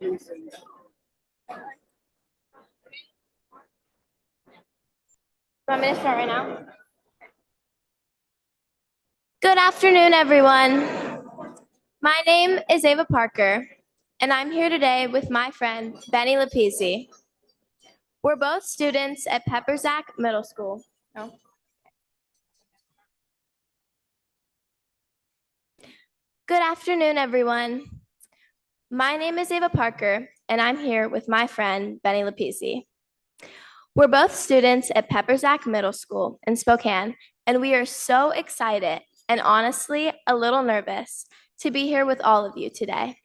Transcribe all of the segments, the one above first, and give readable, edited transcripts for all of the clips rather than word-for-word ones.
Want me to start right now? Good afternoon, everyone. My name is Ava Parker, and I'm here today with my friend, Benny Lapisi. We're both students at Peppersack Middle School. No? Good afternoon, everyone. My name is Ava Parker, and I'm here with my friend, Benny Lapisi. We're both students at Peppersack Middle School in Spokane, and we are so excited and honestly a little nervous to be here with all of you today.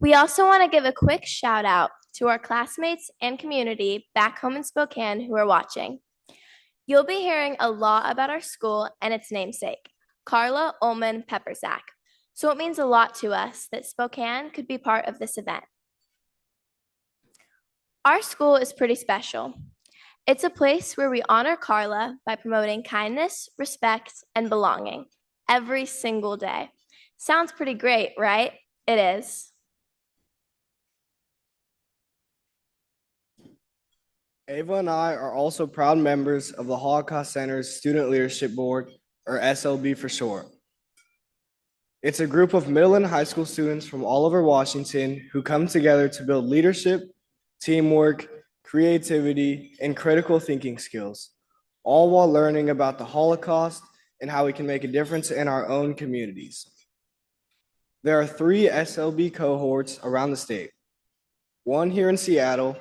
We also want to give a quick shout out to our classmates and community back home in Spokane who are watching. You'll be hearing a lot about our school and its namesake, Carla Ullman Peppersack. So it means a lot to us that Spokane could be part of this event. Our school is pretty special. It's a place where we honor Carla by promoting kindness, respect, and belonging every single day. Sounds pretty great, right? It is. Ava and I are also proud members of the Holocaust Center's Student Leadership Board, or SLB for short. It's a group of middle and high school students from all over Washington who come together to build leadership, teamwork, creativity, and critical thinking skills, all while learning about the Holocaust and how we can make a difference in our own communities. There are 3 SLB cohorts around the state, one here in Seattle,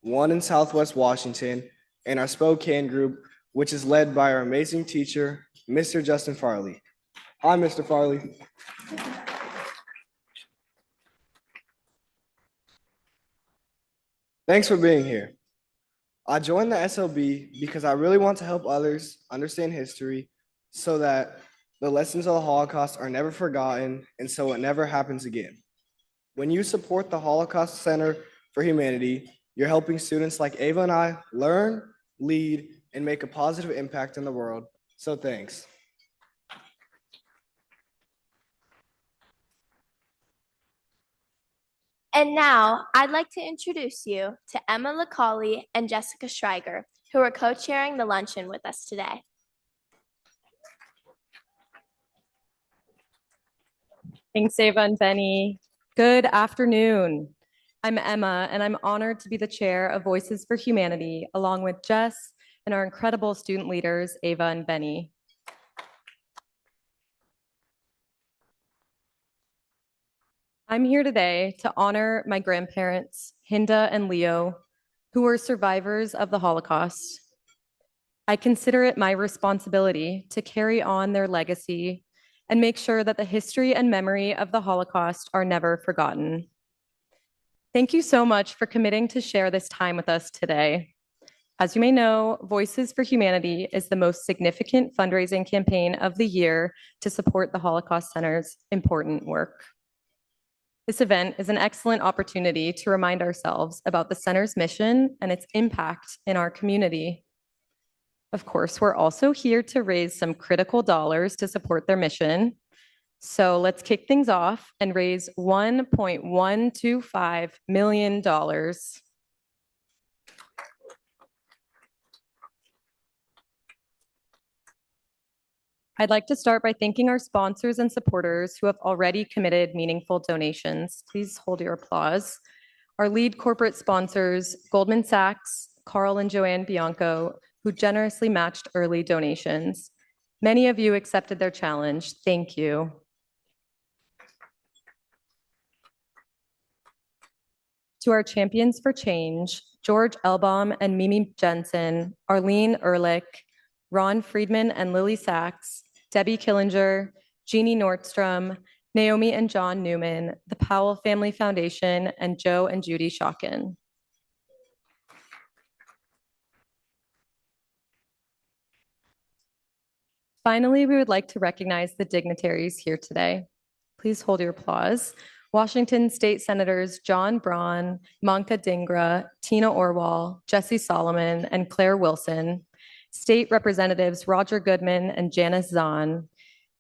one in Southwest Washington, and our Spokane group, which is led by our amazing teacher, Mr. Justin Farley. Hi, Mr. Farley. Thanks for being here. I joined the SLB because I really want to help others understand history so that the lessons of the Holocaust are never forgotten and so it never happens again. When you support the Holocaust Center for Humanity, you're helping students like Ava and I learn, lead, and make a positive impact in the world. So thanks. And now I'd like to introduce you to Emma LaCauley and Jessica Schreiger, who are co-chairing the luncheon with us today. Thanks, Ava and Benny. Good afternoon. I'm Emma, and I'm honored to be the chair of Voices for Humanity, along with Jess and our incredible student leaders, Ava and Benny. I'm here today to honor my grandparents, Hinda and Leo, who were survivors of the Holocaust. I consider it my responsibility to carry on their legacy and make sure that the history and memory of the Holocaust are never forgotten. Thank you so much for committing to share this time with us today. As you may know, Voices for Humanity is the most significant fundraising campaign of the year to support the Holocaust Center's important work. This event is an excellent opportunity to remind ourselves about the center's mission and its impact in our community. Of course, we're also here to raise some critical dollars to support their mission. So let's kick things off and raise $1.125 million. I'd like to start by thanking our sponsors and supporters who have already committed meaningful donations. Please hold your applause. Our lead corporate sponsors, Goldman Sachs, Carl and Joanne Bianco, who generously matched early donations. Many of you accepted their challenge. Thank you. To our champions for change, George Elbaum and Mimi Jensen, Arlene Ehrlich, Ron Friedman and Lily Sachs, Debbie Killinger, Jeannie Nordstrom, Naomi and John Newman, the Powell Family Foundation, and Joe and Judy Schocken. Finally, we would like to recognize the dignitaries here today. Please hold your applause. Washington State Senators John Braun, Manka Dhingra, Tina Orwal, Jesse Solomon, and Claire Wilson, State Representatives Roger Goodman and Janice Zahn,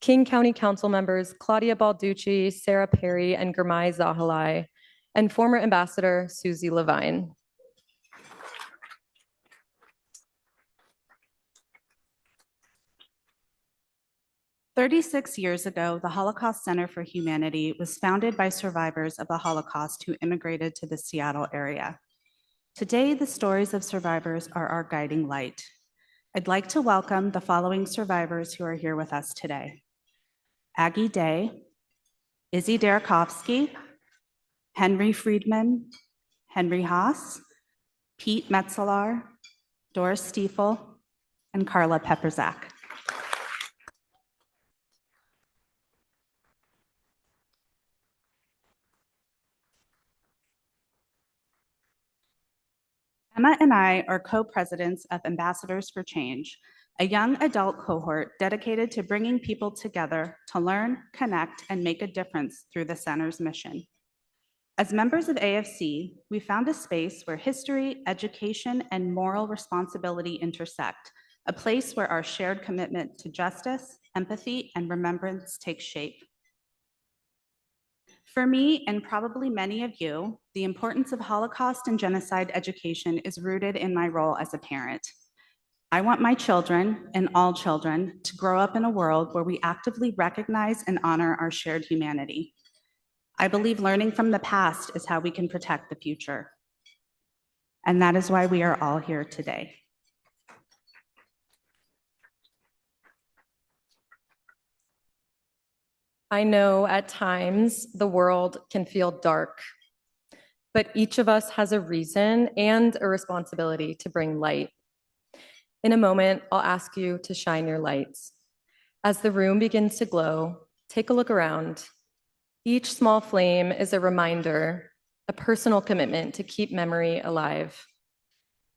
King County Council members Claudia Balducci, Sarah Perry, and Gurmai Zahalai, and former Ambassador Susie Levine. "36 years ago, the Holocaust Center for Humanity was founded by survivors of the Holocaust who immigrated to the Seattle area. Today, the stories of survivors are our guiding light. I'd like to welcome the following survivors who are here with us today: Aggie Day, Izzy Darakovsky, Henry Friedman, Henry Haas, Pete Metzelar, Doris Stiefel, and Carla Pepperzak. Emma and I are co-presidents of Ambassadors for Change, a young adult cohort dedicated to bringing people together to learn, connect, and make a difference through the center's mission. As members of AFC, we found a space where history, education, and moral responsibility intersect, a place where our shared commitment to justice, empathy, and remembrance takes shape. For me, and probably many of you, the importance of Holocaust and genocide education is rooted in my role as a parent. I want my children, and all children, to grow up in a world where we actively recognize and honor our shared humanity. I believe learning from the past is how we can protect the future. And that is why we are all here today. I know at times the world can feel dark, but each of us has a reason and a responsibility to bring light. In a moment, I'll ask you to shine your lights. As the room begins to glow, take a look around. Each small flame is a reminder, a personal commitment to keep memory alive.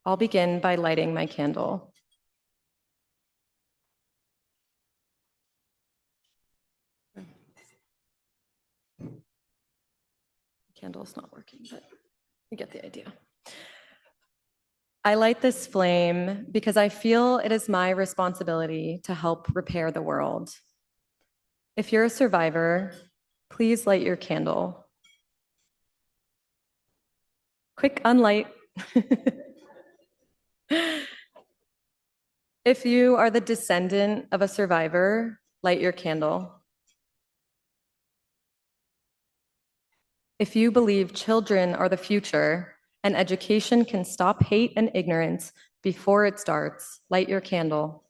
I'll begin by lighting my candle. Candle's not working, but you get the idea. I light this flame because I feel it is my responsibility to help repair the world. If you're a survivor, please light your candle. Quick unlight. If you are the descendant of a survivor, light your candle. If you believe children are the future and education can stop hate and ignorance before it starts, light your candle.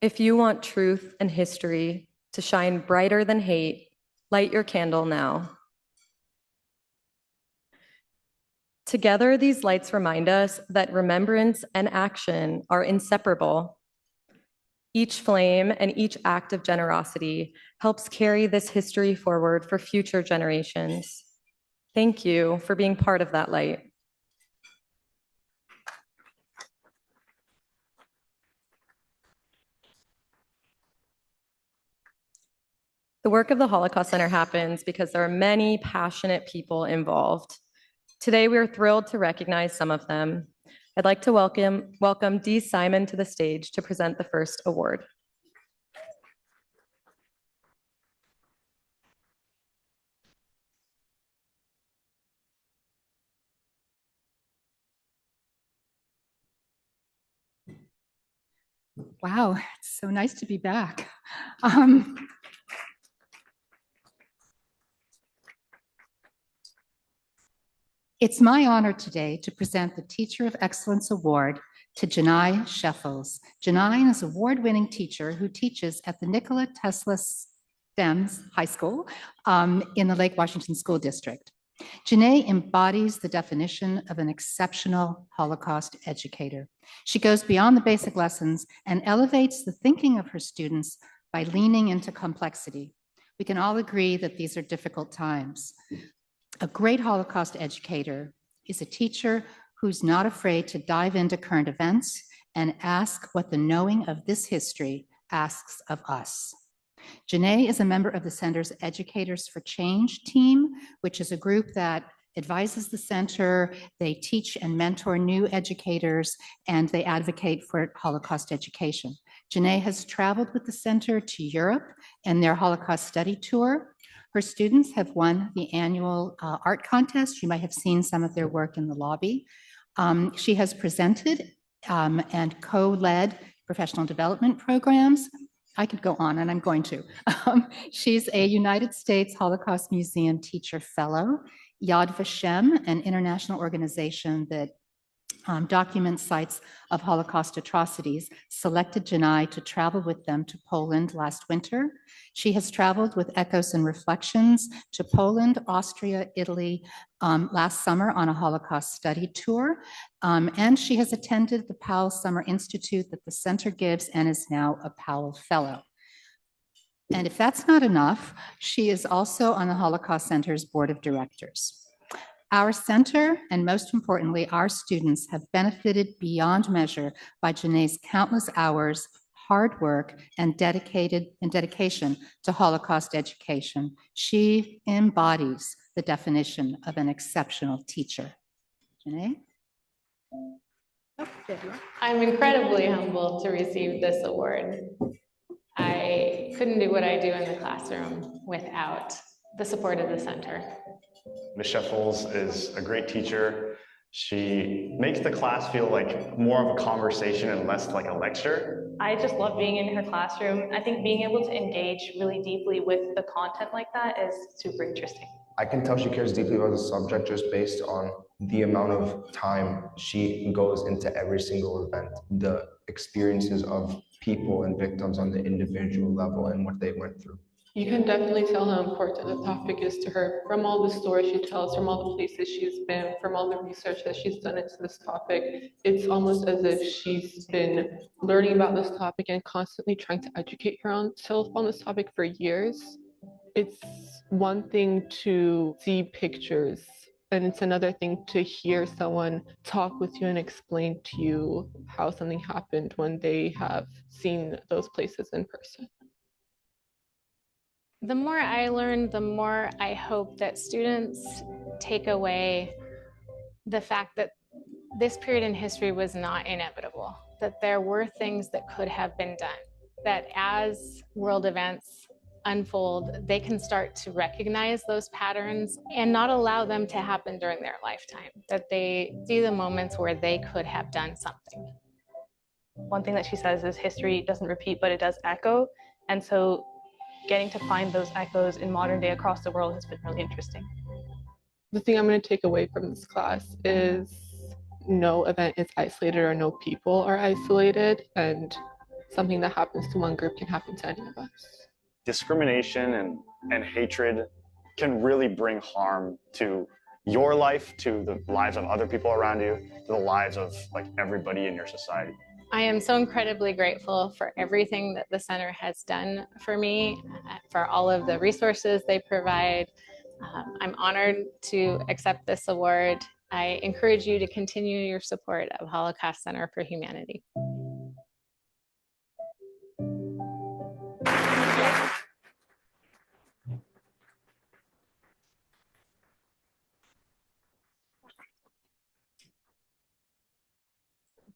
If you want truth and history to shine brighter than hate, light your candle now. Together, these lights remind us that remembrance and action are inseparable. Each flame and each act of generosity helps carry this history forward for future generations. Thank you for being part of that light. The work of the Holocaust Center happens because there are many passionate people involved. Today, we are thrilled to recognize some of them. I'd like to welcome Dee Simon to the stage to present the first award. Wow, it's so nice to be back. It's my honor today to present the Teacher of Excellence Award to Janai Sheffels. Janai is an award-winning teacher who teaches at the Nikola Tesla STEMS High School in the Lake Washington School District. Janai embodies the definition of an exceptional Holocaust educator. She goes beyond the basic lessons and elevates the thinking of her students by leaning into complexity. We can all agree that these are difficult times. A great Holocaust educator is a teacher who's not afraid to dive into current events and ask what the knowing of this history asks of us. Janai is a member of the Center's Educators for Change team, which is a group that advises the center, they teach and mentor new educators, and they advocate for Holocaust education. Janae has traveled with the center to Europe in their Holocaust study tour. Her students have won the annual art contest. You might have seen some of their work in the lobby. She has presented and co-led professional development programs. I could go on, and I'm going to. She's a United States Holocaust Museum Teacher Fellow. Yad Vashem, an international organization that documents sites of Holocaust atrocities, selected Janai to travel with them to Poland last winter. She has traveled with Echoes and Reflections to Poland, Austria, Italy last summer on a Holocaust study tour. And she has attended the Powell Summer Institute that the center gives and is now a Powell Fellow. And if that's not enough, she is also on the Holocaust Center's board of directors. Our center, and most importantly, our students, have benefited beyond measure by Janae's countless hours, hard work, and dedication to Holocaust education. She embodies the definition of an exceptional teacher. Janae? I'm incredibly humbled to receive this award. I couldn't do what I do in the classroom without the support of the center. Ms. Sheffels is a great teacher. She makes the class feel like more of a conversation and less like a lecture. I just love being in her classroom. I think being able to engage really deeply with the content like that is super interesting. I can tell she cares deeply about the subject just based on the amount of time she goes into every single event, the experiences of people and victims on the individual level and what they went through. You can definitely tell how important the topic is to her from all the stories she tells, from all the places she's been, from all the research that she's done into this topic. It's almost as if she's been learning about this topic and constantly trying to educate herself on this topic for years. It's one thing to see pictures, and it's another thing to hear someone talk with you and explain to you how something happened when they have seen those places in person. The more I learn, the more I hope that students take away the fact that this period in history was not inevitable, that there were things that could have been done, that as world events unfold, they can start to recognize those patterns and not allow them to happen during their lifetime, that they see the moments where they could have done something. One thing that she says is history doesn't repeat, but it does echo. And so getting to find those echoes in modern day across the world has been really interesting. The thing I'm going to take away from this class is no event is isolated or no people are isolated, and something that happens to one group can happen to any of us. Discrimination and hatred can really bring harm to your life, to the lives of other people around you, to the lives of like everybody in your society. I am so incredibly grateful for everything that the center has done for me, for all of the resources they provide. I'm honored to accept this award. I encourage you to continue your support of Holocaust Center for Humanity.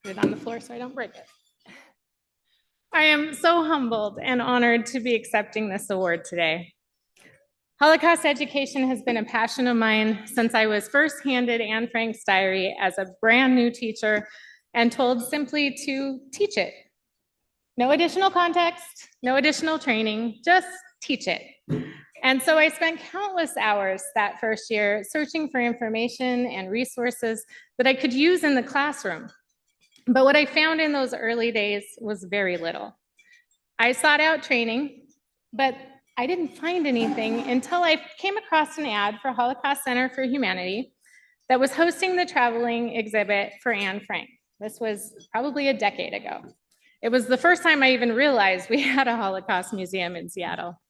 Put it on the floor so I don't break it. I am so humbled and honored to be accepting this award today. Holocaust education has been a passion of mine since I was first handed Anne Frank's diary as a brand new teacher and told simply to teach it. No additional context, no additional training, just teach it. And so I spent countless hours that first year searching for information and resources that I could use in the classroom. But what I found in those early days was very little. I sought out training, but I didn't find anything until I came across an ad for Holocaust Center for Humanity that was hosting the traveling exhibit for Anne Frank. This was probably a decade ago. It was the first time I even realized we had a Holocaust museum in Seattle.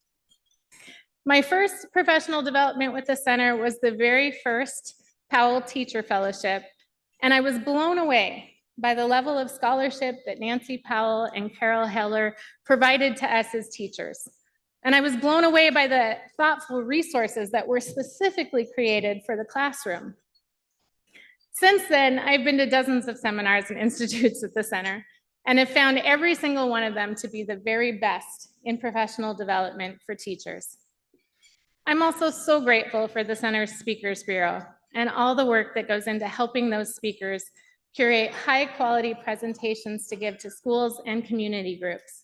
My first professional development with the center was the very first Powell Teacher Fellowship, and I was blown away by the level of scholarship that Nancy Powell and Carol Heller provided to us as teachers. And I was blown away by the thoughtful resources that were specifically created for the classroom. Since then, I've been to dozens of seminars and institutes at the center and have found every single one of them to be the very best in professional development for teachers. I'm also so grateful for the center's Speakers Bureau and all the work that goes into helping those speakers curate high-quality presentations to give to schools and community groups.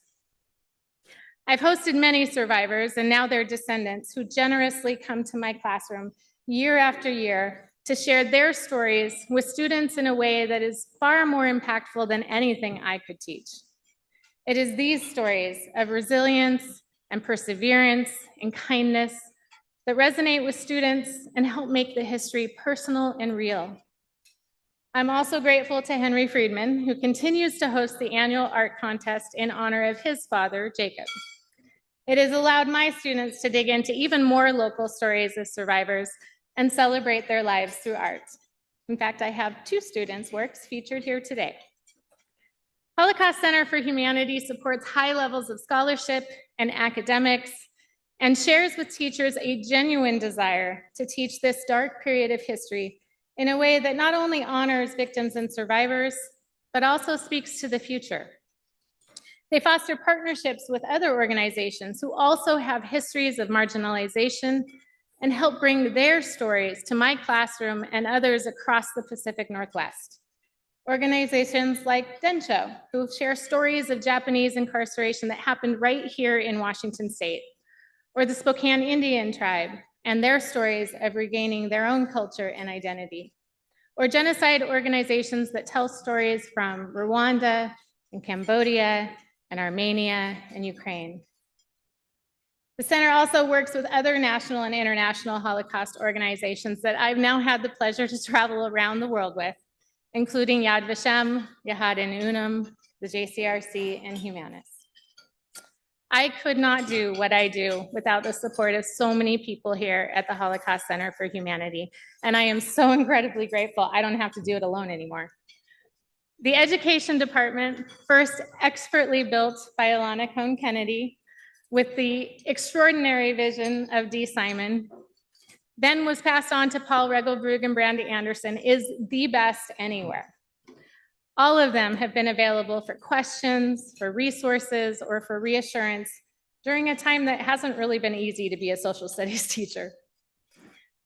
I've hosted many survivors and now their descendants who generously come to my classroom year after year to share their stories with students in a way that is far more impactful than anything I could teach. It is these stories of resilience and perseverance and kindness that resonate with students and help make the history personal and real. I'm also grateful to Henry Friedman, who continues to host the annual art contest in honor of his father, Jacob. It has allowed my students to dig into even more local stories of survivors and celebrate their lives through art. In fact, I have 2 students' works featured here today. Holocaust Center for Humanity supports high levels of scholarship and academics and shares with teachers a genuine desire to teach this dark period of history in a way that not only honors victims and survivors, but also speaks to the future. They foster partnerships with other organizations who also have histories of marginalization and help bring their stories to my classroom and others across the Pacific Northwest. Organizations like Densho, who share stories of Japanese incarceration that happened right here in Washington State, or the Spokane Indian tribe and their stories of regaining their own culture and identity, or genocide organizations that tell stories from Rwanda and Cambodia and Armenia and Ukraine. The center also works with other national and international Holocaust organizations that I've now had the pleasure to travel around the world with, including Yad Vashem, Yahad Unum, the JCRC, and Humanis. I could not do what I do without the support of so many people here at the Holocaust Center for Humanity, and I am so incredibly grateful I don't have to do it alone anymore. The education department, first expertly built by Alana Cohn Kennedy, with the extraordinary vision of Dee Simon, then was passed on to Paul Regelbrug and Brandy Anderson, is the best anywhere. All of them have been available for questions, for resources, or for reassurance during a time that hasn't really been easy to be a social studies teacher.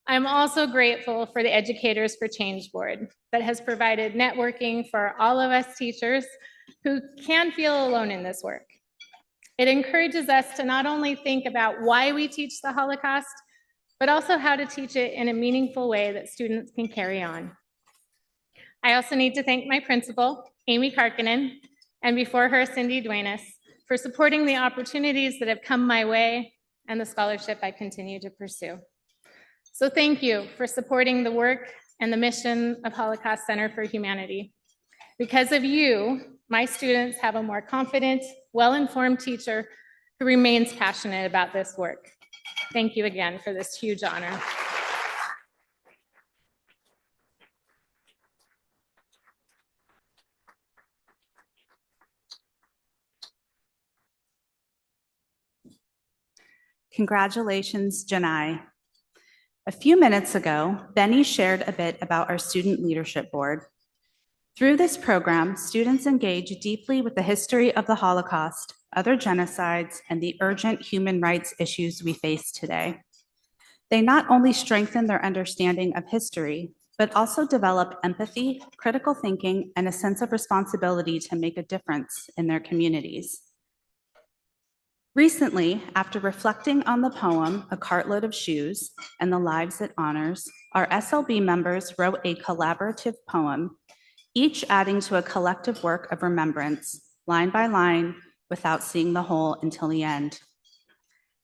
I'm also grateful for the Educators for Change Board that has provided networking for all of us teachers who can feel alone in this work. It encourages us to not only think about why we teach the Holocaust, but also how to teach it in a meaningful way that students can carry on. I also need to thank my principal, Amy Karkinen, and before her, Cindy Duenas, for supporting the opportunities that have come my way and the scholarship I continue to pursue. So thank you for supporting the work and the mission of Holocaust Center for Humanity. Because of you, my students have a more confident, well-informed teacher who remains passionate about this work. Thank you again for this huge honor. Congratulations, Janai. A few minutes ago, Benny shared a bit about our Student Leadership Board. Through this program, students engage deeply with the history of the Holocaust, other genocides, and the urgent human rights issues we face today. They not only strengthen their understanding of history, but also develop empathy, critical thinking, and a sense of responsibility to make a difference in their communities. Recently, after reflecting on the poem, A Cartload of Shoes, and the lives it honors, our SLB members wrote a collaborative poem, each adding to a collective work of remembrance, line by line, without seeing the whole until the end.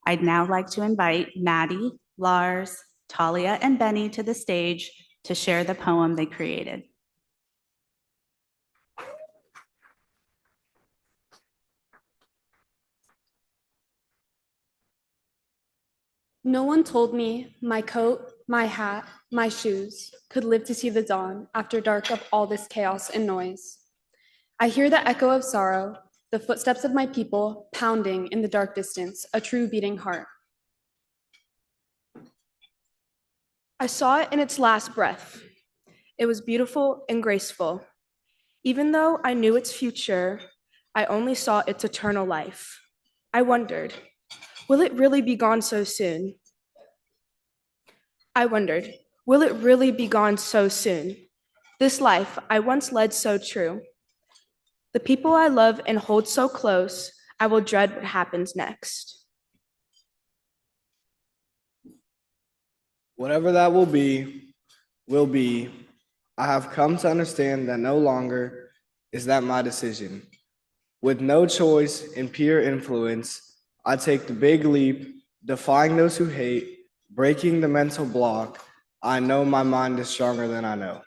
I'd now like to invite Maddie, Lars, Talia, and Benny to the stage to share the poem they created. No one told me my coat, my hat, my shoes could live to see the dawn after dark of all this chaos and noise. I hear the echo of sorrow, the footsteps of my people pounding in the dark distance, a true beating heart. I saw it in its last breath. It was beautiful and graceful. Even though I knew its future, I only saw its eternal life. I wondered, will it really be gone so soon? I wondered, will it really be gone so soon? This life I once led so true. The people I love and hold so close, I will dread what happens next. Whatever that will be. I have come to understand that no longer is that my decision. With no choice and pure influence, I take the big leap, defying those who hate, breaking the mental block. I know my mind is stronger than I know.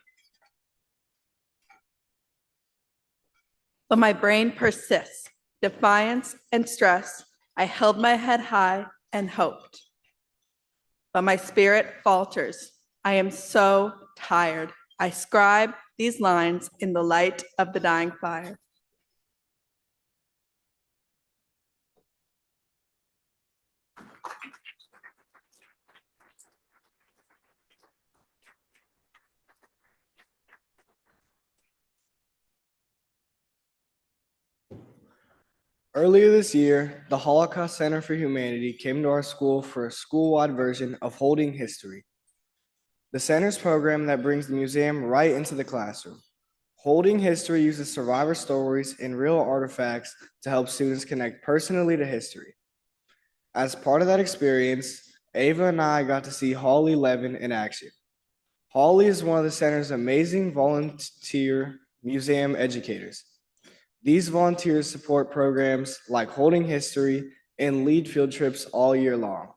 But my brain persists, defiance and stress. I held my head high and hoped. But my spirit falters. I am so tired. I scribe these lines in the light of the dying fire. Earlier this year, the Holocaust Center for Humanity came to our school for a school-wide version of Holding History, the center's program that brings the museum right into the classroom. Holding History uses survivor stories and real artifacts to help students connect personally to history. As part of that experience, Ava and I got to see Holly Levin in action. Holly is one of the center's amazing volunteer museum educators. These volunteers support programs like Holding History and lead field trips all year long.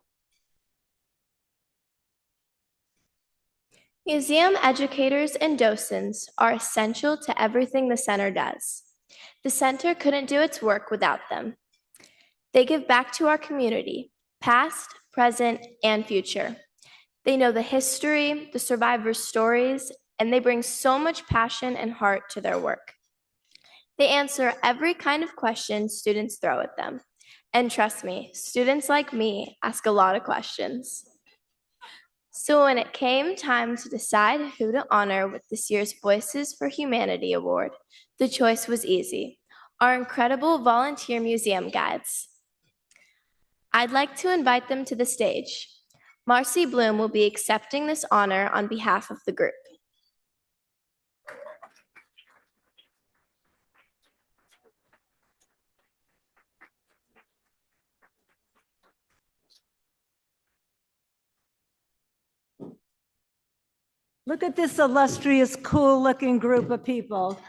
Museum educators and docents are essential to everything the center does. The center couldn't do its work without them. They give back to our community, past, present, and future. They know the history, the survivors' stories, and they bring so much passion and heart to their work. They answer every kind of question students throw at them. And trust me, students like me ask a lot of questions. So when it came time to decide who to honor with this year's Voices for Humanity Award, the choice was easy: our incredible volunteer museum guides. I'd like to invite them to the stage. Marcy Bloom will be accepting this honor on behalf of the group. Look at this illustrious, cool-looking group of people.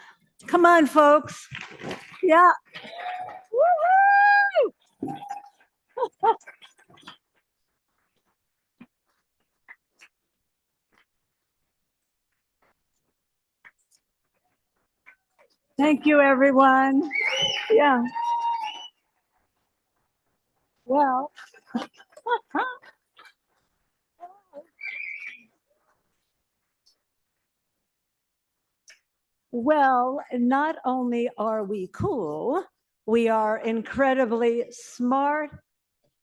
Come on, folks. Yeah. Woo-hoo! Thank you, everyone. Yeah. Well. Well, not only are we cool, we are incredibly smart,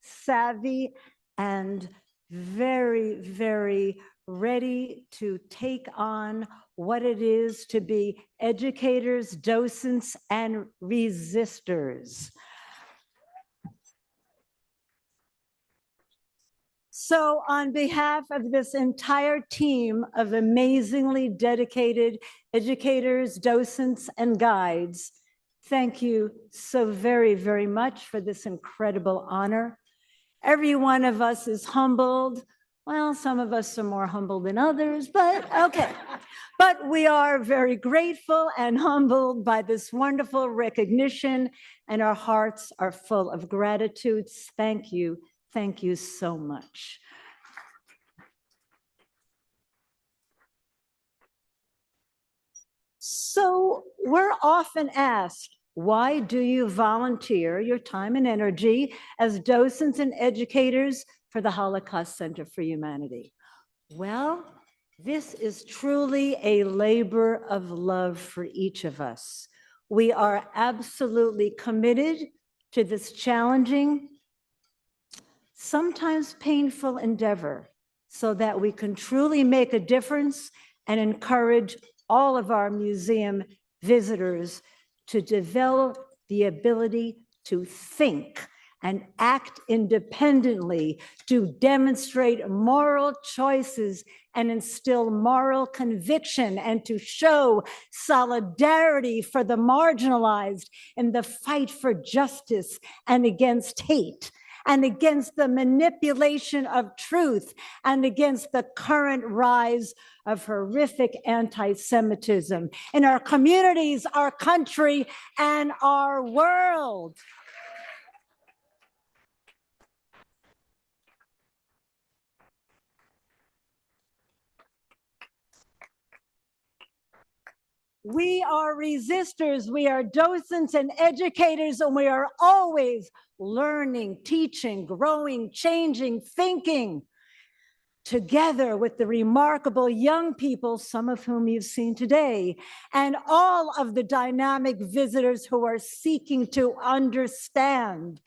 savvy, and very, very ready to take on what it is to be educators, docents, and resistors. So on behalf of this entire team of amazingly dedicated educators, docents, and guides, thank you so very, very much for this incredible honor. Every one of us is humbled. Well, some of us are more humble than others, but okay. But we are very grateful and humbled by this wonderful recognition, and our hearts are full of gratitude. Thank you. Thank you so much. So we're often asked, why do you volunteer your time and energy as docents and educators for the Holocaust Center for Humanity? Well, this is truly a labor of love for each of us. We are absolutely committed to this challenging, sometimes painful endeavor so that we can truly make a difference and encourage all of our museum visitors to develop the ability to think and act independently, to demonstrate moral choices and instill moral conviction, and to show solidarity for the marginalized in the fight for justice and against hate, and against the manipulation of truth, and against the current rise of horrific anti-Semitism in our communities, our country, and our world. We are resistors, we are docents and educators, and we are always learning, teaching, growing, changing, thinking together with the remarkable young people, some of whom you've seen today, and all of the dynamic visitors who are seeking to understand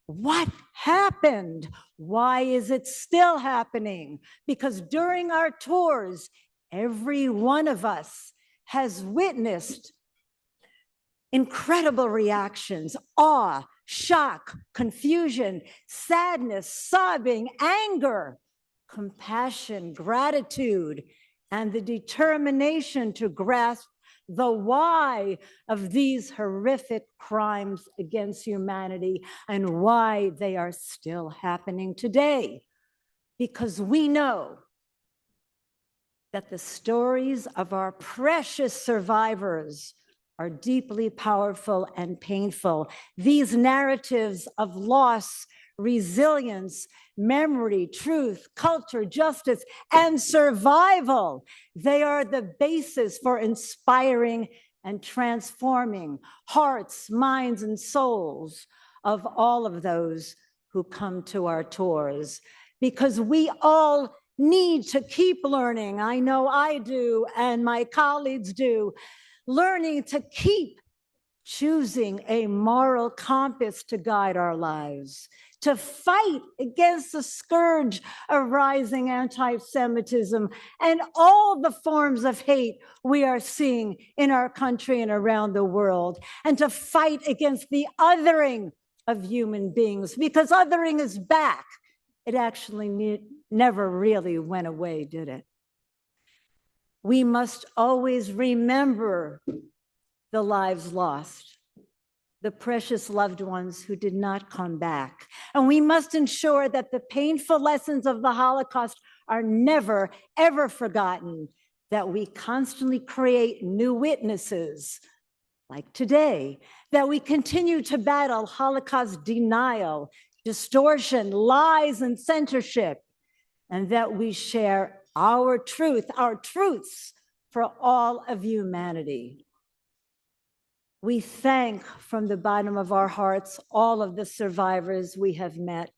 what happened. Why is it still happening? Because during our tours, every one of us has witnessed incredible reactions: awe, shock, confusion, sadness, sobbing, anger, compassion, gratitude, and the determination to grasp the why of these horrific crimes against humanity and why they are still happening today. Because we know that the stories of our precious survivors are deeply powerful and painful. These narratives of loss, resilience, memory, truth, culture, justice, and survival, they are the basis for inspiring and transforming hearts, minds, and souls of all of those who come to our tours. Because we all need to keep learning. I know I do, and my colleagues do, learning to keep choosing a moral compass to guide our lives, to fight against the scourge of rising anti-Semitism and all the forms of hate we are seeing in our country and around the world, and to fight against the othering of human beings, because othering is back. It actually never really went away, did it? We must always remember the lives lost, the precious loved ones who did not come back. And we must ensure that the painful lessons of the Holocaust are never, ever forgotten, that we constantly create new witnesses, like today, that we continue to battle Holocaust denial, distortion, lies, and censorship, and that we share our truth, our truths for all of humanity. We thank from the bottom of our hearts all of the survivors we have met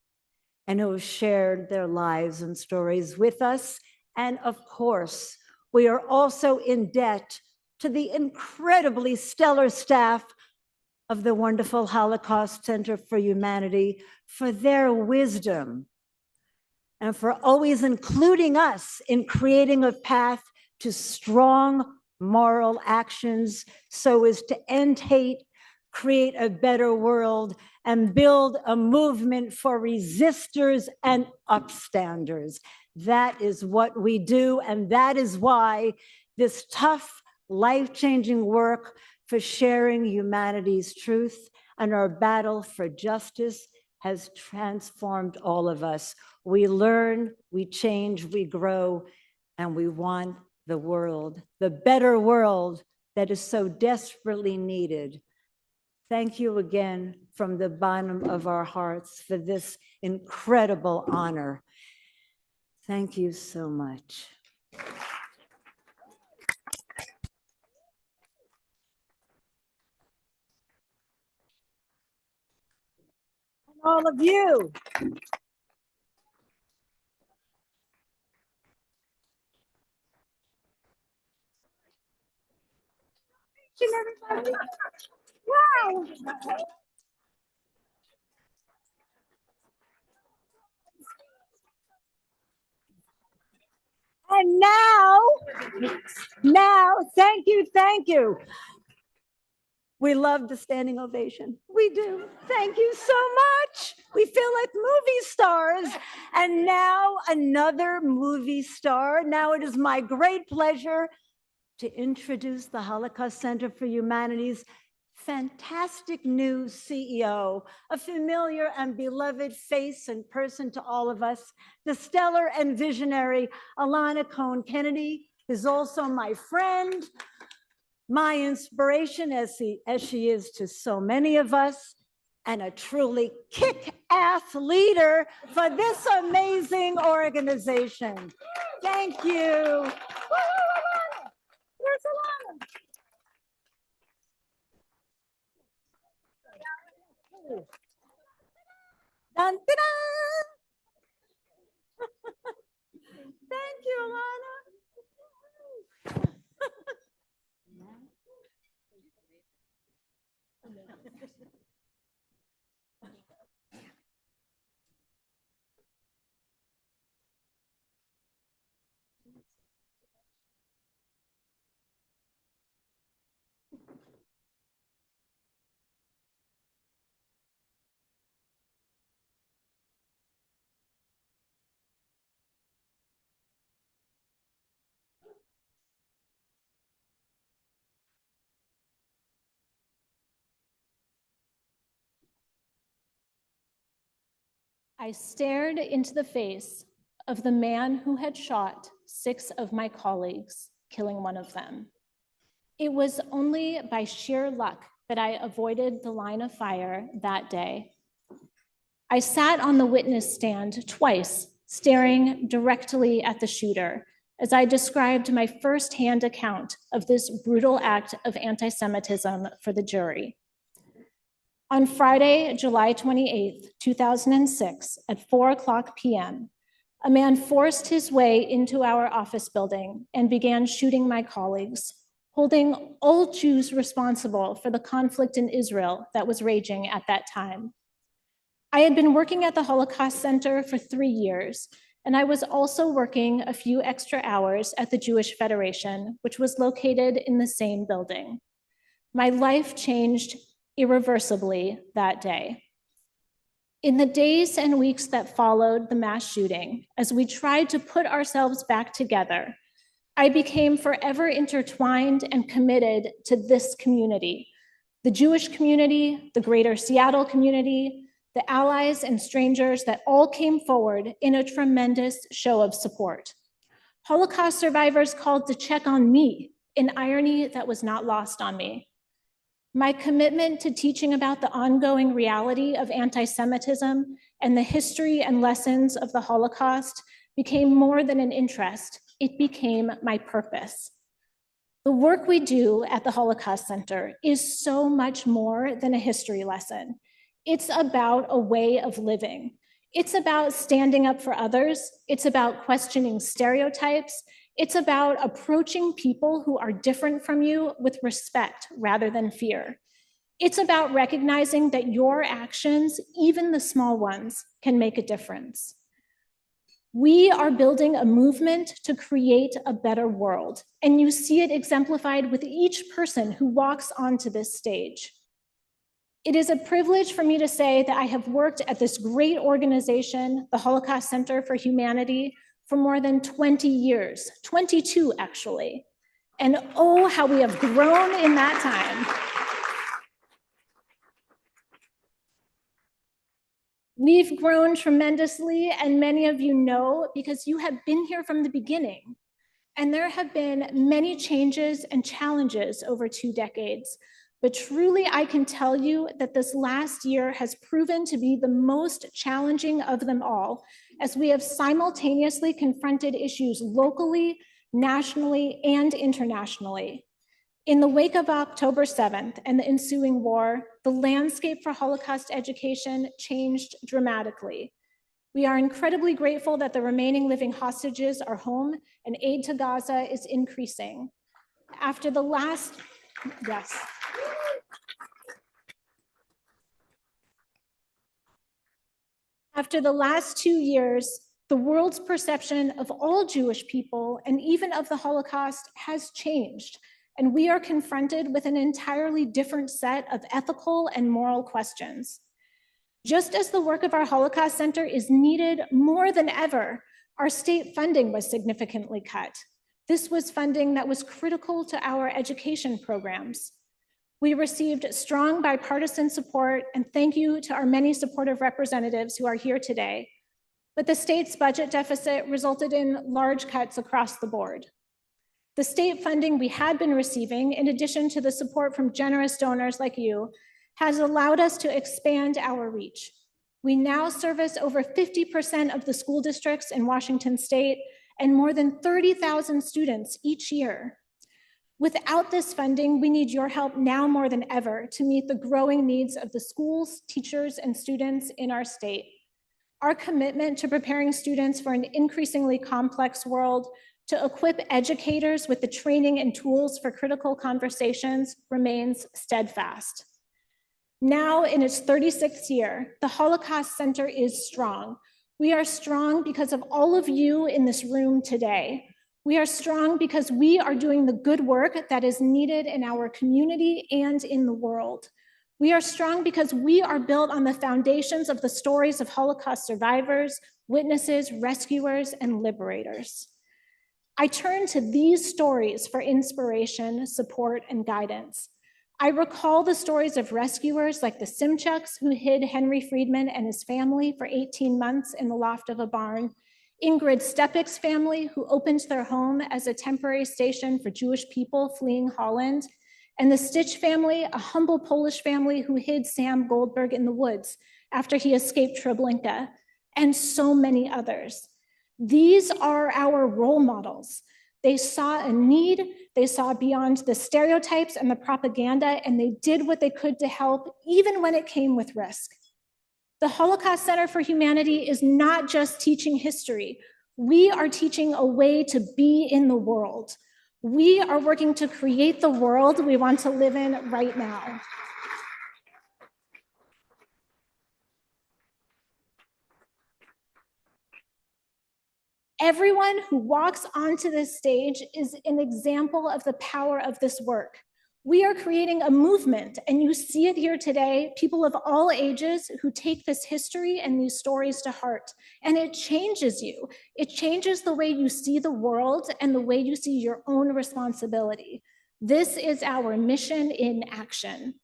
and who have shared their lives and stories with us. And of course, we are also in debt to the incredibly stellar staff of the wonderful Holocaust Center for Humanity for their wisdom and for always including us in creating a path to strong moral actions so as to end hate, create a better world, and build a movement for resistors and upstanders. That is what we do, and that is why this tough, life-changing work for sharing humanity's truth and our battle for justice has transformed all of us. We learn, we change, we grow, and we want the world, the better world that is so desperately needed. Thank you again from the bottom of our hearts for this incredible honor. Thank you so much. All of you. Everybody. Wow. And now, thank you. We love the standing ovation. We do. Thank you so much. We feel like movie stars. And now another movie star. Now it is my great pleasure to introduce the Holocaust Center for Humanity's fantastic new CEO, a familiar and beloved face and person to all of us, the stellar and visionary Alana Cohn Kennedy is also my friend, my inspiration as she is to so many of us, and a truly kick-ass leader for this amazing organization. Thank you. Where's Alana? Dun, da-da! Thank you, Alana. I stared into the face of the man who had shot 6 of my colleagues, killing one of them. It was only by sheer luck that I avoided the line of fire that day. I sat on the witness stand twice, staring directly at the shooter as I described my firsthand account of this brutal act of anti-Semitism for the jury. On Friday, July 28th, 2006, at 4:00 p.m., a man forced his way into our office building and began shooting my colleagues, holding all Jews responsible for the conflict in Israel that was raging at that time. I had been working at the Holocaust Center for 3 years, and I was also working a few extra hours at the Jewish Federation, which was located in the same building. My life changed irreversibly that day. In the days and weeks that followed the mass shooting, as we tried to put ourselves back together, I became forever intertwined and committed to this community, the Jewish community, the greater Seattle community, the allies and strangers that all came forward in a tremendous show of support. Holocaust survivors called to check on me, an irony that was not lost on me. My commitment to teaching about the ongoing reality of anti-Semitism and the history and lessons of the Holocaust became more than an interest. It became my purpose. The work we do at the Holocaust Center is so much more than a history lesson. It's about a way of living. It's about standing up for others. It's about questioning stereotypes. It's about approaching people who are different from you with respect rather than fear. It's about recognizing that your actions, even the small ones, can make a difference. We are building a movement to create a better world, and you see it exemplified with each person who walks onto this stage. It is a privilege for me to say that I have worked at this great organization, the Holocaust Center for Humanity, for more than 20 years, 22 actually. And oh, how we have grown in that time. We've grown tremendously, and many of you know because you have been here from the beginning. And there have been many changes and challenges over 2 decades. But truly, I can tell you that this last year has proven to be the most challenging of them all, as we have simultaneously confronted issues locally, nationally, and internationally. In the wake of October 7th and the ensuing war, the landscape for Holocaust education changed dramatically. We are incredibly grateful that the remaining living hostages are home and aid to Gaza is increasing. After the last, yes. After the last 2 years, the world's perception of all Jewish people and even of the Holocaust has changed, and we are confronted with an entirely different set of ethical and moral questions. Just as the work of our Holocaust Center is needed more than ever, our state funding was significantly cut. This was funding that was critical to our education programs. We received strong bipartisan support, and thank you to our many supportive representatives who are here today. But the state's budget deficit resulted in large cuts across the board. The state funding we had been receiving, in addition to the support from generous donors like you, has allowed us to expand our reach. We now service over 50% of the school districts in Washington state and more than 30,000 students each year. Without this funding, we need your help now more than ever to meet the growing needs of the schools, teachers, and students in our state. Our commitment to preparing students for an increasingly complex world, to equip educators with the training and tools for critical conversations remains steadfast. Now in its 36th year, the Holocaust Center is strong. We are strong because of all of you in this room today. We are strong because we are doing the good work that is needed in our community and in the world. We are strong because we are built on the foundations of the stories of Holocaust survivors, witnesses, rescuers, and liberators. I turn to these stories for inspiration, support, and guidance. I recall the stories of rescuers like the Simchuks, who hid Henry Friedman and his family for 18 months in the loft of a barn, Ingrid Stepik's family, who opened their home as a temporary station for Jewish people fleeing Holland, and the Stitch family, a humble Polish family who hid Sam Goldberg in the woods after he escaped Treblinka, and so many others. These are our role models. They saw a need, they saw beyond the stereotypes and the propaganda, and they did what they could to help, even when it came with risk. The Holocaust Center for Humanity is not just teaching history. We are teaching a way to be in the world. We are working to create the world we want to live in right now. Everyone who walks onto this stage is an example of the power of this work. We are creating a movement, and you see it here today, people of all ages who take this history and these stories to heart, and it changes you. It changes the way you see the world and the way you see your own responsibility. This is our mission in action.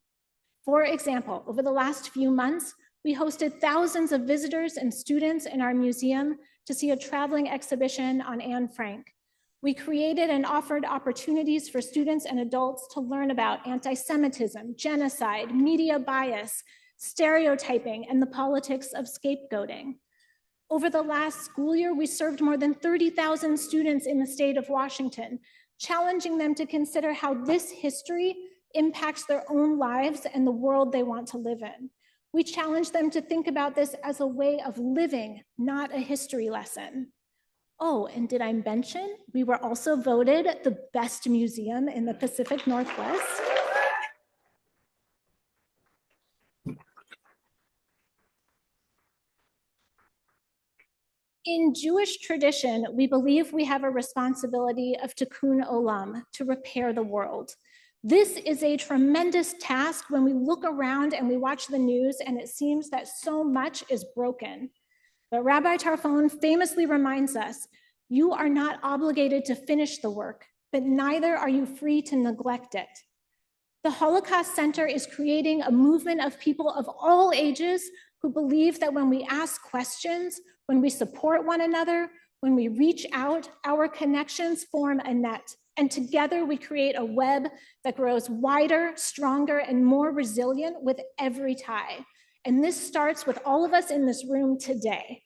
For example, over the last few months, we hosted thousands of visitors and students in our museum to see a traveling exhibition on Anne Frank. We created and offered opportunities for students and adults to learn about anti-Semitism, genocide, media bias, stereotyping, and the politics of scapegoating. Over the last school year, we served more than 30,000 students in the state of Washington, challenging them to consider how this history impacts their own lives and the world they want to live in. We challenge them to think about this as a way of living, not a history lesson. Oh, and did I mention we were also voted the best museum in the Pacific Northwest? In Jewish tradition, we believe we have a responsibility of tikkun olam, to repair the world. This is a tremendous task when we look around and we watch the news and it seems that so much is broken. But Rabbi Tarfon famously reminds us, you are not obligated to finish the work, but neither are you free to neglect it. The Holocaust Center is creating a movement of people of all ages who believe that when we ask questions, when we support one another, when we reach out, our connections form a net. And together we create a web that grows wider, stronger, and more resilient with every tie. And this starts with all of us in this room today.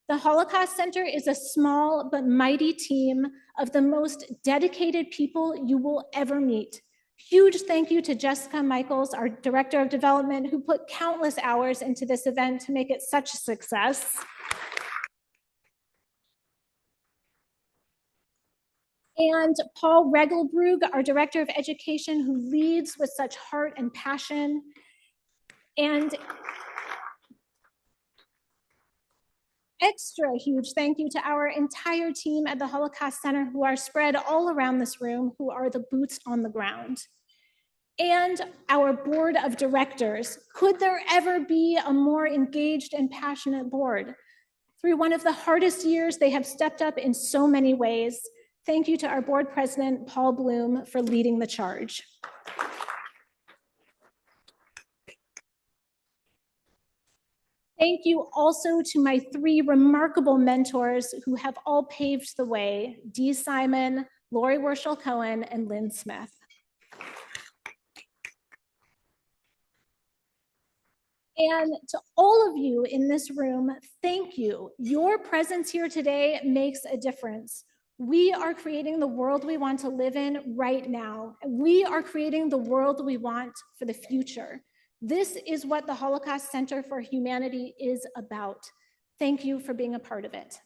The Holocaust Center is a small but mighty team of the most dedicated people you will ever meet. Huge thank you to Jessica Michaels, our Director of Development, who put countless hours into this event to make it such a success. And Paul Regelbrug, our Director of Education, who leads with such heart and passion. And extra huge thank you to our entire team at the Holocaust Center who are spread all around this room, who are the boots on the ground. And our board of directors. Could there ever be a more engaged and passionate board? Through one of the hardest years, they have stepped up in so many ways. Thank you to our board president, Paul Bloom, for leading the charge. Thank you also to my three remarkable mentors who have all paved the way: Dee Simon, Lori Werschel-Cohen, and Lynn Smith. And to all of you in this room, thank you. Your presence here today makes a difference. We are creating the world we want to live in right now. We are creating the world we want for the future. This is what the Holocaust Center for Humanity is about. Thank you for being a part of it.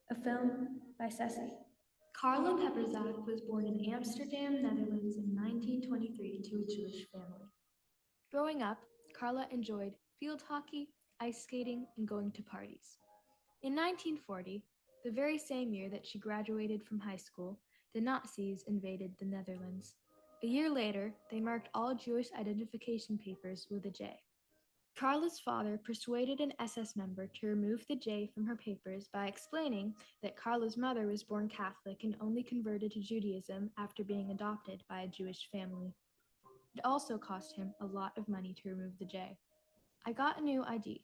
A film by Ceci. Carla Pepperzak was born in Amsterdam, Netherlands in 1923 to a Jewish family. Growing up, Carla enjoyed field hockey, ice skating, and going to parties. In 1940, the very same year that she graduated from high school, the Nazis invaded the Netherlands. A year later, they marked all Jewish identification papers with a J. Carla's father persuaded an SS member to remove the J from her papers by explaining that Carla's mother was born Catholic and only converted to Judaism after being adopted by a Jewish family. It also cost him a lot of money to remove the J. I got a new ID.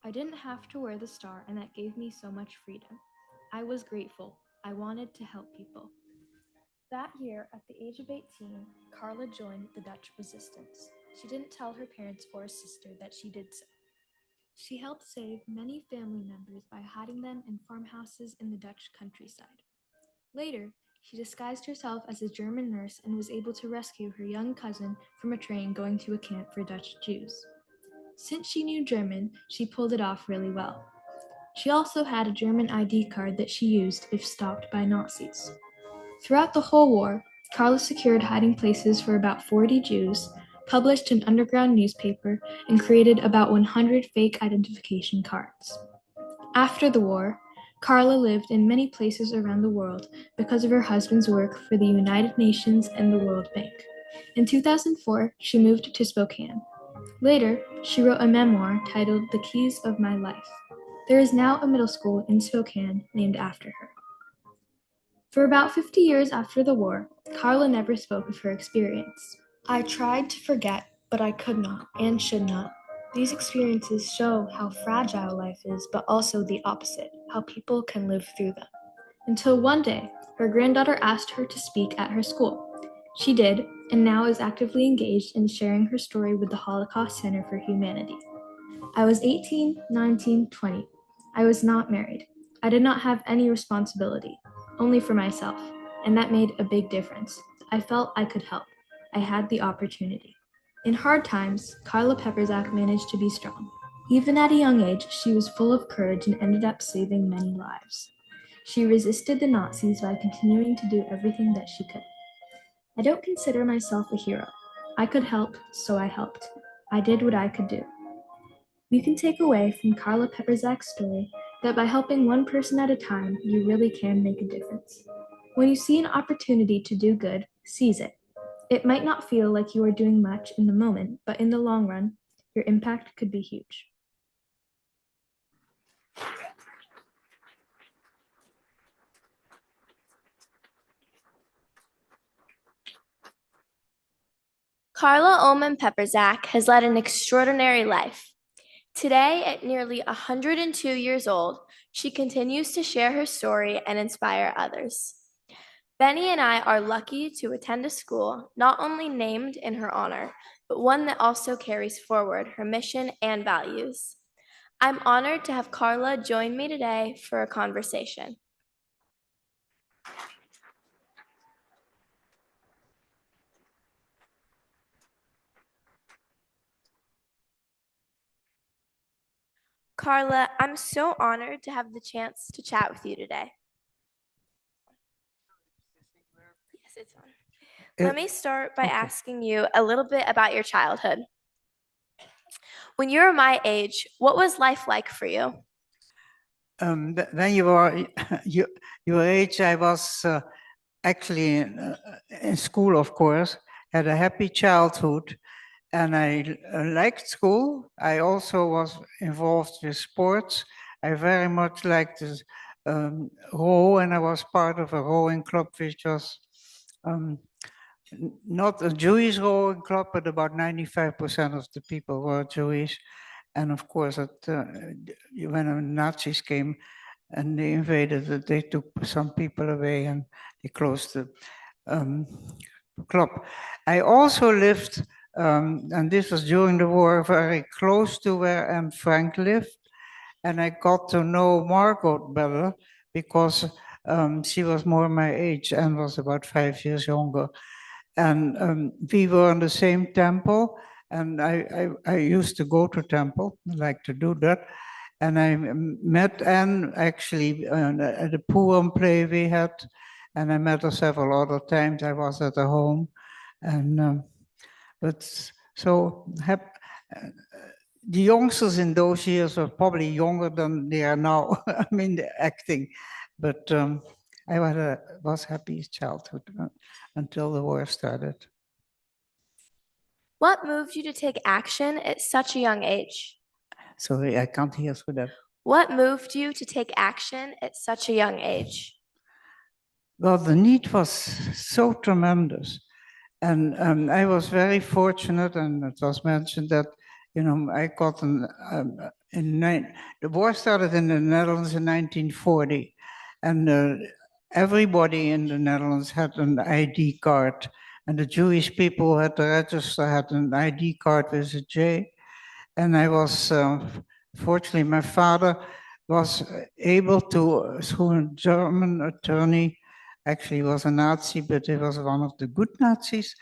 I didn't have to wear the star, and that gave me so much freedom. I was grateful. I wanted to help people. That year, at the age of 18, Carla joined the Dutch resistance. She didn't tell her parents or sister that she did so. She helped save many family members by hiding them in farmhouses in the Dutch countryside. Later, she disguised herself as a German nurse and was able to rescue her young cousin from a train going to a camp for Dutch Jews. Since she knew German, she pulled it off really well. She also had a German ID card that she used if stopped by Nazis. Throughout the whole war, Carla secured hiding places for about 40 Jews, published an underground newspaper, and created about 100 fake identification cards. After the war, Carla lived in many places around the world because of her husband's work for the United Nations and the World Bank. In 2004, she moved to Spokane. Later, she wrote a memoir titled The Keys of My Life. There is now a middle school in Spokane named after her. For about 50 years after the war, Carla never spoke of her experience. I tried to forget, but I could not and should not. These experiences show how fragile life is, but also the opposite, how people can live through them. Until one day, her granddaughter asked her to speak at her school. She did, and now is actively engaged in sharing her story with the Holocaust Center for Humanity. I was 18, 19, 20. I was not married. I did not have any responsibility, only for myself, and that made a big difference. I felt I could help. I had the opportunity. In hard times, Carla Pepperzak managed to be strong. Even at a young age, she was full of courage and ended up saving many lives. She resisted the Nazis by continuing to do everything that she could. I don't consider myself a hero. I could help, so I helped. I did what I could do. We can take away from Carla Pepperzak's story that by helping one person at a time, you really can make a difference. When you see an opportunity to do good, seize it. It might not feel like you are doing much in the moment, but in the long run, your impact could be huge. Carla Ullman Pepperzak has led an extraordinary life. Today, at nearly 102 years old, she continues to share her story and inspire others. Benny and I are lucky to attend a school not only named in her honor, but one that also carries forward her mission and values. I'm honored to have Carla join me today for a conversation. Carla, I'm so honored to have the chance to chat with you today. Yes, it's on. Let me start by asking you a little bit about your childhood. When you were my age, what was life like for you? When you were your age, I was actually in school, of course, had a happy childhood, and I liked school. I also was involved with sports. I very much liked to row, and I was part of a rowing club, which was not a Jewish rowing club, but about 95% of the people were Jewish. And of course, when the Nazis came and they invaded it, they took some people away and they closed the club. I also lived, and this was during the war, very close to where Anne Frank lived. And I got to know Margot better because she was more my age and was about 5 years younger. And we were in the same temple, and I used to go to temple, I like to do that. And I met Anne actually at a Purim play we had, and I met her several other times. I was at her home, and but so the youngsters in those years were probably younger than they are now. I mean, the acting, but I was happy childhood until the war started. What moved you to take action at such a young age? Sorry, I can't hear through that. What moved you to take action at such a young age? Well, the need was so tremendous. And I was very fortunate, and it was mentioned that, I got the war started in the Netherlands in 1940, and everybody in the Netherlands had an ID card, and the Jewish people who had to register had an ID card with a J. And I was, fortunately, my father was able to, through a German attorney, actually was a Nazi, but he was one of the good Nazis,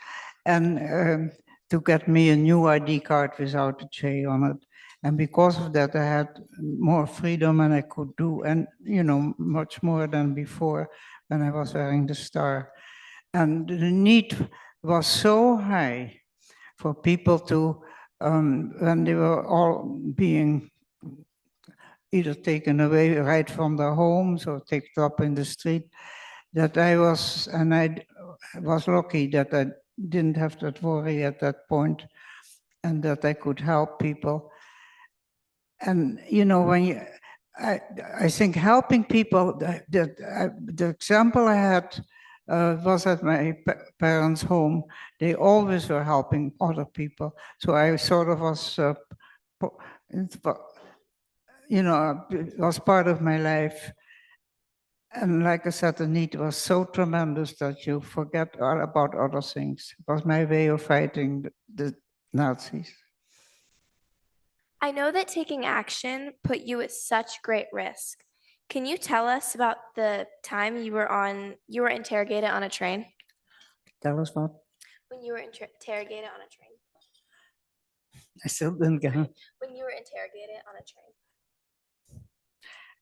and to get me a new ID card without a J on it. And because of that, I had more freedom and I could do, and much more than before when I was wearing the star. And the need was so high for people to, when they were all being either taken away right from their homes or taken up in the street, that I was lucky that I didn't have that worry at that point and that I could help people. And, when I think helping people, the example I had was at my parents' home. They always were helping other people. So I sort of was, it was part of my life. And like I said, the need was so tremendous that you forget all about other things. It was my way of fighting the Nazis. I know that taking action put you at such great risk. Can you tell us about the time you were interrogated on a train? Tell us what? When you were interrogated on a train. I still didn't get it. When you were interrogated on a train.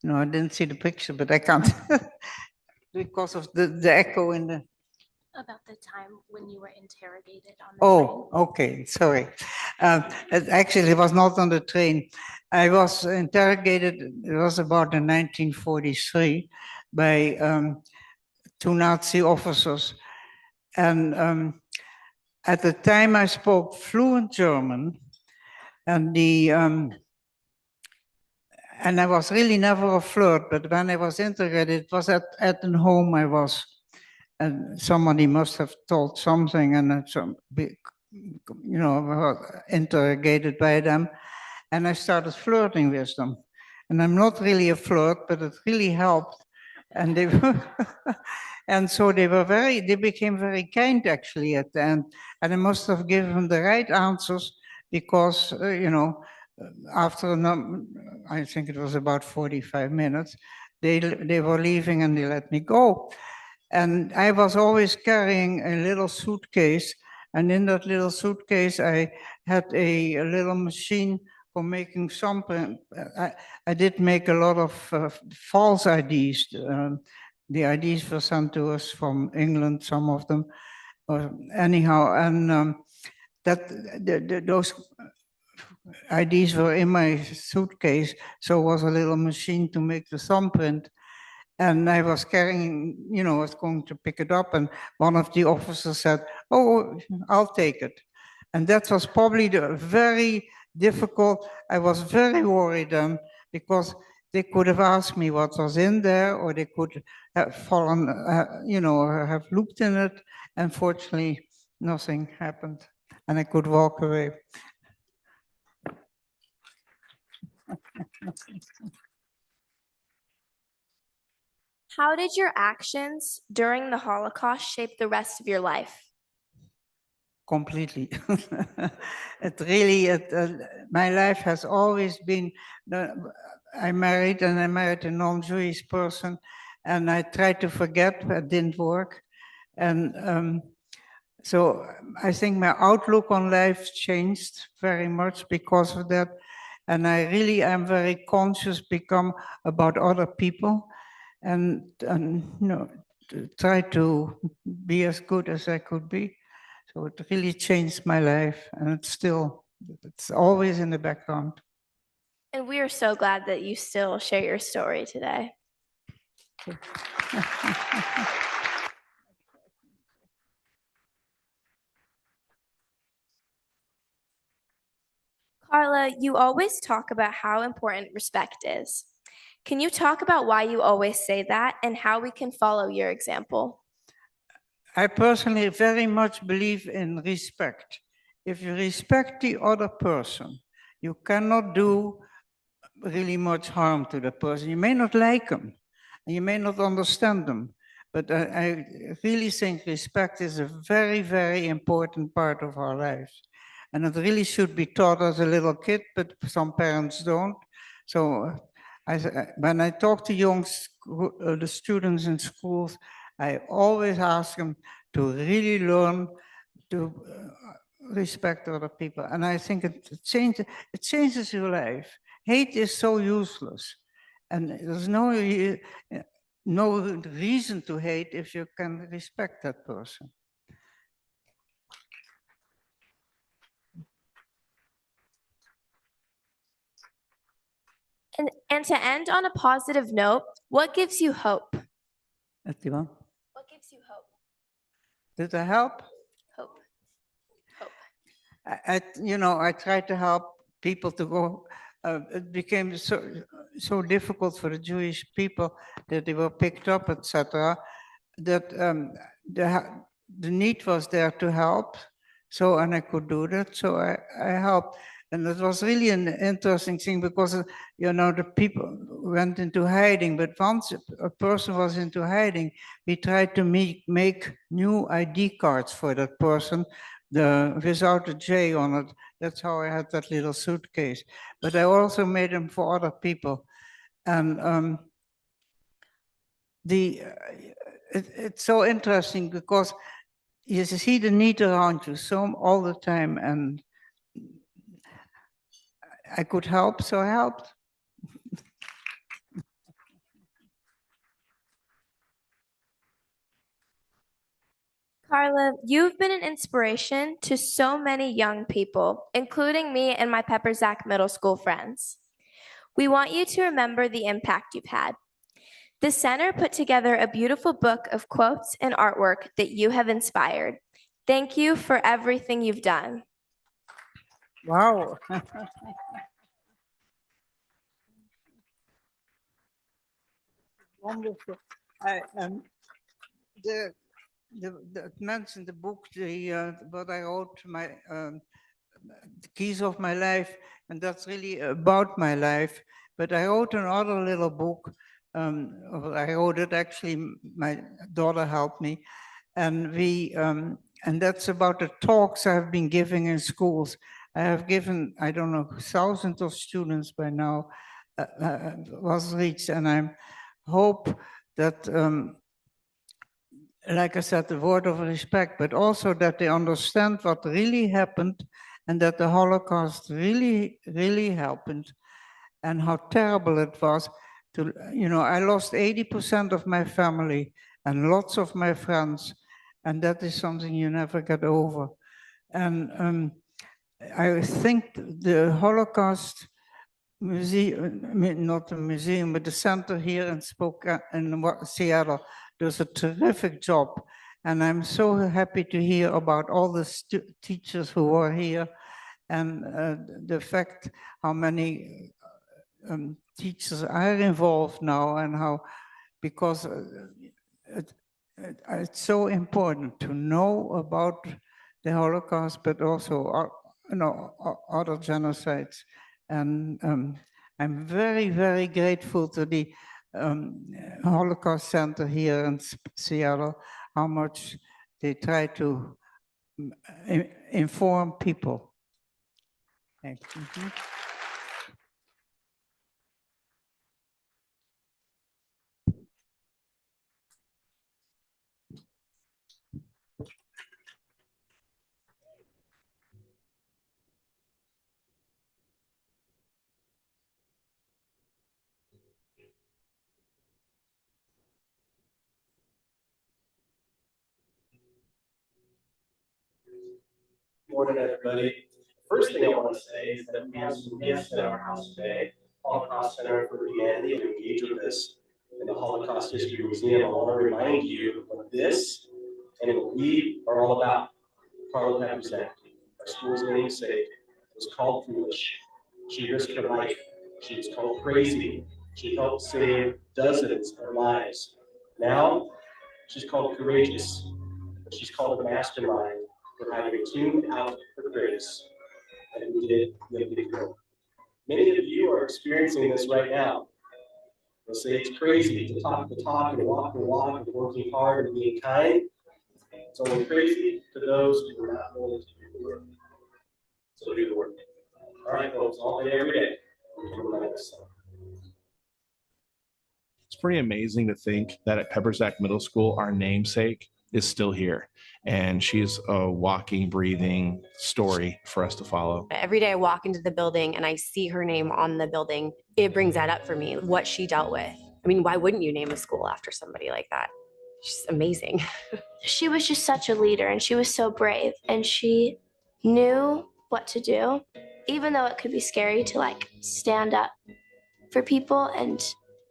No, I didn't see the picture, but I can't because of the echo in the. About the time when you were interrogated on the train. Okay, sorry. Actually, it was not on the train. I was interrogated, it was about in 1943 by two Nazi officers. And at the time I spoke fluent German, and and I was really never a flirt, but when I was interrogated, it was at home I was. And somebody must have told something, and interrogated by them. And I started flirting with them. And I'm not really a flirt, but it really helped. And they were and so they became very kind actually at the end. And I must have given them the right answers because, after I think it was about 45 minutes, they were leaving and they let me go. And I was always carrying a little suitcase. And in that little suitcase, I had a little machine for making something. I did make a lot of false IDs. The IDs were sent to us from England, some of them. Anyhow, and those IDs were in my suitcase, so was a little machine to make the thumbprint. And I was carrying, I was going to pick it up, and one of the officers said, "Oh, I'll take it." And that was probably very difficult. I was very worried then, because they could have asked me what was in there, or they could have fallen, have looked in it. Unfortunately, nothing happened, and I could walk away. How did your actions during the Holocaust shape the rest of your life? Completely. My life has always been, I married a non-Jewish person, and I tried to forget, but it didn't work. And so I think my outlook on life changed very much because of that. And I really am very conscious about other people, and try to be as good as I could be. So it really changed my life, and it's always in the background. And we are so glad that you still share your story today. Carla, you always talk about how important respect is. Can you talk about why you always say that and how we can follow your example? I personally very much believe in respect. If you respect the other person, you cannot do really much harm to the person. You may not like them, and you may not understand them, but I really think respect is a very, very important part of our lives. And it really should be taught as a little kid, but some parents don't. So when I talk to the students in schools, I always ask them to really learn to respect other people. And I think it changes your life. Hate is so useless. And there's no reason to hate if you can respect that person. And to end on a positive note, what gives you hope? What gives you hope? Did I help? Hope. I tried to help people to go. It became so difficult for the Jewish people that they were picked up, etc. That the need was there to help. So, and I could do that. So I helped. And it was really an interesting thing because, the people went into hiding. But once a person was into hiding, we tried to make new ID cards for that person, without a J on it. That's how I had that little suitcase. But I also made them for other people. And it's so interesting because you see the need around you all the time, and I could help, so I helped. Carla, you've been an inspiration to so many young people, including me and my Pepper Zach Middle School friends. We want you to remember the impact you've had. The center put together a beautiful book of quotes and artwork that you have inspired. Thank you for everything you've done. Wow. Wonderful. It mentioned the book, what I wrote, the keys of my life, and that's really about my life. But I wrote another little book. I wrote it actually. My daughter helped me, and and that's about the talks I've been giving in schools. I have given, I don't know, thousands of students by now was reached, and I hope that, like I said, the word of respect, but also that they understand what really happened and that the Holocaust really, really happened, and how terrible it was. I lost 80% of my family and lots of my friends, and that is something you never get over. And I think the Holocaust museum, not a museum, but the center here in Seattle, does a terrific job. And I'm so happy to hear about all the teachers who are here, and the fact how many teachers are involved now, and how, because it's so important to know about the Holocaust, but also other genocides. And I'm very, very grateful to the Holocaust Center here in Seattle, how much they try to inform people. Thank you. Morning, everybody. First thing I want to say is that we have some gifts in our house today. Holocaust Center for Humanity to engage with us in the Holocaust History Museum. I want to remind you of what this and what we are all about. Carla Pepperzak, our school's namesake, was called foolish. She risked her life. She was called crazy. She helped save dozens of lives. Now, she's called courageous. She's called a mastermind for having tuned out her grace, and who did the big work. Many of you are experiencing this right now. They'll say it's crazy to talk the talk and walk the walk and working hard and being kind. It's only crazy to those who are not willing to do the work. So do the work. All right, folks, all day, every day. It's pretty amazing to think that at Pepperzak Middle School, our namesake is still here. And she's a walking, breathing story for us to follow. Every day I walk into the building and I see her name on the building, it brings that up for me, what she dealt with. I mean, why wouldn't you name a school after somebody like that? She's amazing. She was just such a leader, and she was so brave, and she knew what to do, even though it could be scary to stand up for people and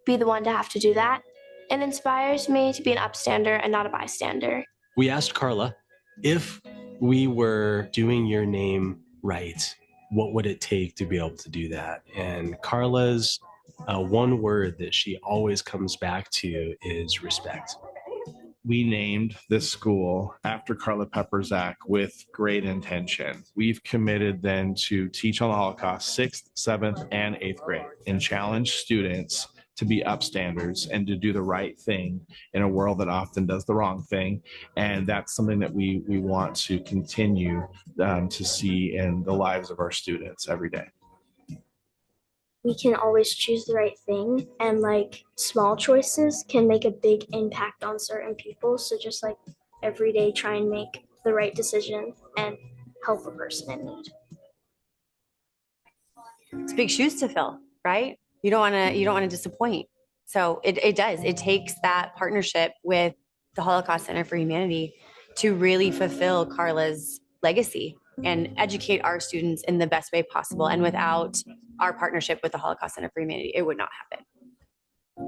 be the one to have to do that. It inspires me to be an upstander and not a bystander. We asked Carla, if we were doing your name right, what would it take to be able to do that? And Carla's one word that she always comes back to is respect. We named this school after Carla Pepperzak with great intention. We've committed then to teach on the Holocaust 6th, 7th, and 8th grade and challenge students to be upstanders and to do the right thing in a world that often does the wrong thing. And that's something that we want to continue to see in the lives of our students every day. We can always choose the right thing, and small choices can make a big impact on certain people. So just every day try and make the right decision and help a person in need. It's big shoes to fill, right? You don't want to disappoint. So it does. It takes that partnership with the Holocaust Center for Humanity to really fulfill Carla's legacy and educate our students in the best way possible. And without our partnership with the Holocaust Center for Humanity, it would not happen.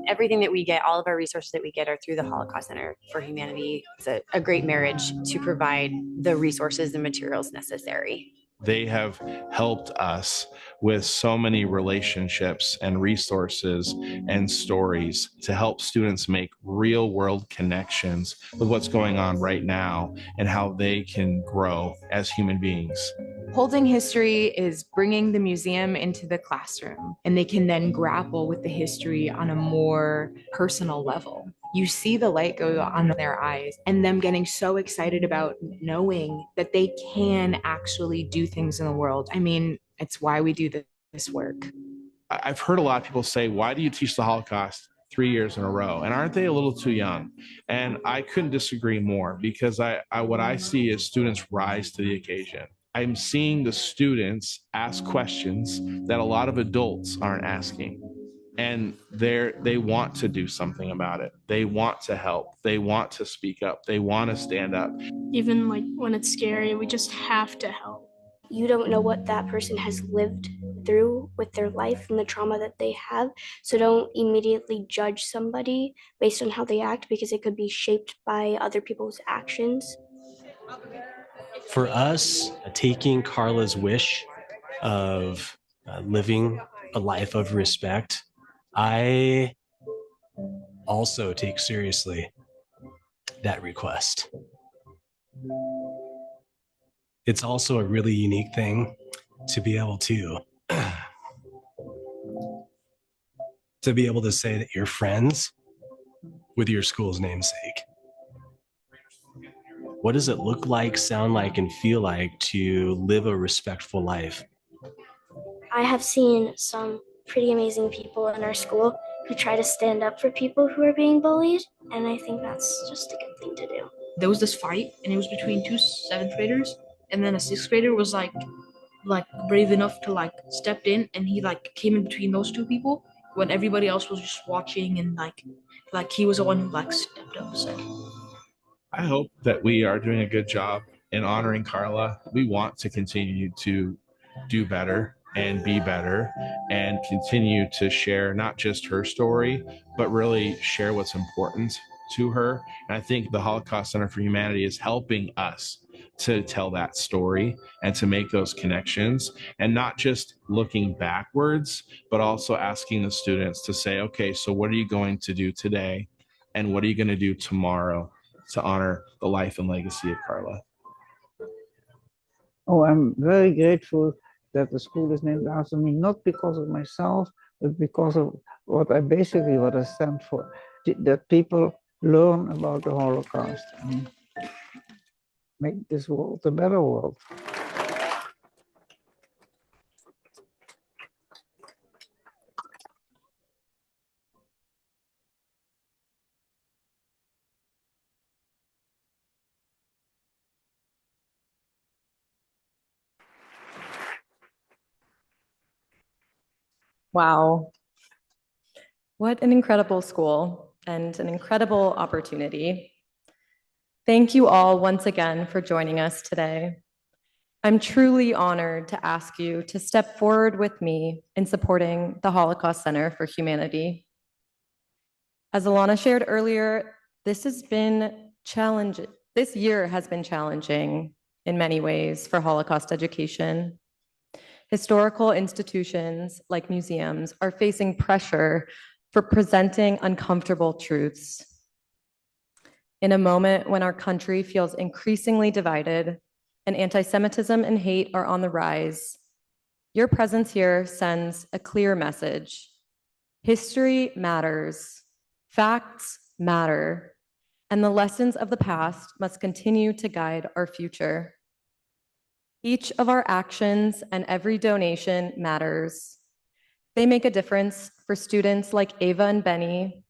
Everything that we get, all of our resources that we get are through the Holocaust Center for Humanity. It's a great marriage to provide the resources and materials necessary. They have helped us with so many relationships and resources and stories to help students make real world connections with what's going on right now and how they can grow as human beings. Holding history is bringing the museum into the classroom, and they can then grapple with the history on a more personal level. You see the light go on their eyes and them getting so excited about knowing that they can actually do things in the world. I mean, it's why we do this work. I've heard a lot of people say, why do you teach the Holocaust 3 years in a row? And aren't they a little too young? And I couldn't disagree more, because what I see is students rise to the occasion. I'm seeing the students ask questions that a lot of adults aren't asking. And they want to do something about it. They want to help. They want to speak up. They want to stand up. Even like when it's scary, we just have to help. You don't know what that person has lived through with their life and the trauma that they have. So don't immediately judge somebody based on how they act because it could be shaped by other people's actions. For us, taking Carla's wish of living a life of respect, I also take seriously that request. It's also a really unique thing to be able to say that you're friends with your school's namesake. What does it look like, sound like, and feel like to live a respectful life? I have seen some pretty amazing people in our school who try to stand up for people who are being bullied, and I think that's just a good thing to do. There was this fight, and it was between two seventh graders, and then a sixth grader was like brave enough to step in, and he came in between those two people when everybody else was just watching, and he was the one who stepped up. So I hope that we are doing a good job in honoring Carla. We want to continue to do better and be better and continue to share not just her story, but really share what's important to her. And I think the Holocaust Center for Humanity is helping us to tell that story and to make those connections, and not just looking backwards, but also asking the students to say, okay, so what are you going to do today? And what are you going to do tomorrow to honor the life and legacy of Carla? Oh, I'm very grateful that the school is named after me, not because of myself, but because of what I stand for, that people learn about the Holocaust and make this world a better world. Wow. What an incredible school and an incredible opportunity. Thank you all once again for joining us today. I'm truly honored to ask you to step forward with me in supporting the Holocaust Center for Humanity. As Alana shared earlier, this year has been challenging in many ways for Holocaust education. Historical institutions like museums are facing pressure for presenting uncomfortable truths. In a moment when our country feels increasingly divided and anti-Semitism and hate are on the rise, your presence here sends a clear message. History matters, facts matter, and the lessons of the past must continue to guide our future. Each of our actions and every donation matters. They make a difference for students like Ava and Benny,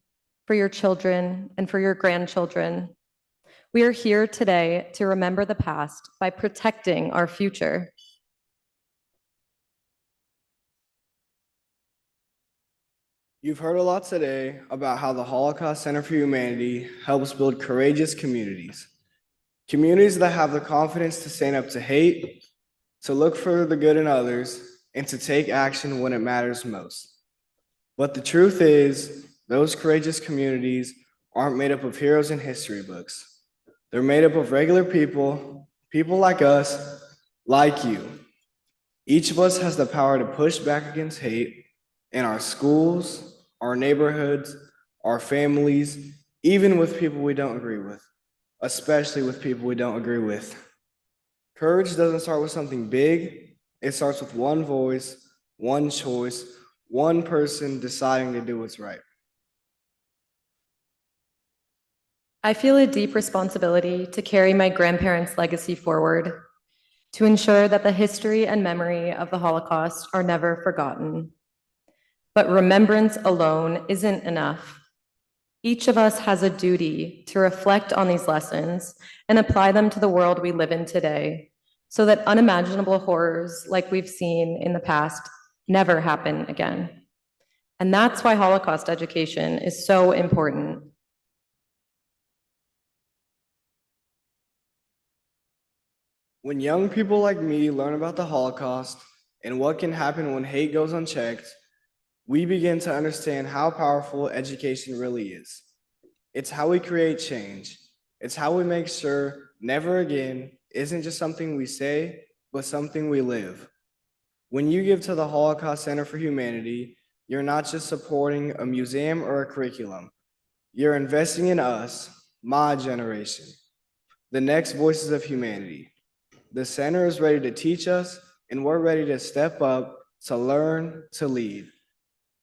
for your children, and for your grandchildren. We are here today to remember the past by protecting our future. You've heard a lot today about how the Holocaust Center for Humanity helps build courageous communities. Communities that have the confidence to stand up to hate, to look for the good in others, and to take action when it matters most. But the truth is, those courageous communities aren't made up of heroes in history books. They're made up of regular people, people like us, like you. Each of us has the power to push back against hate in our schools, our neighborhoods, our families, even with people we don't agree with, especially with people we don't agree with. Courage doesn't start with something big. It starts with one voice, one choice, one person deciding to do what's right. I feel a deep responsibility to carry my grandparents' legacy forward, to ensure that the history and memory of the Holocaust are never forgotten. But remembrance alone isn't enough. Each of us has a duty to reflect on these lessons and apply them to the world we live in today, so that unimaginable horrors like we've seen in the past never happen again. And that's why Holocaust education is so important. When young people like me learn about the Holocaust and what can happen when hate goes unchecked, we begin to understand how powerful education really is. It's how we create change. It's how we make sure never again isn't just something we say, but something we live. When you give to the Holocaust Center for Humanity, you're not just supporting a museum or a curriculum. You're investing in us, my generation, the next voices of humanity. The center is ready to teach us, and we're ready to step up, to learn, to lead,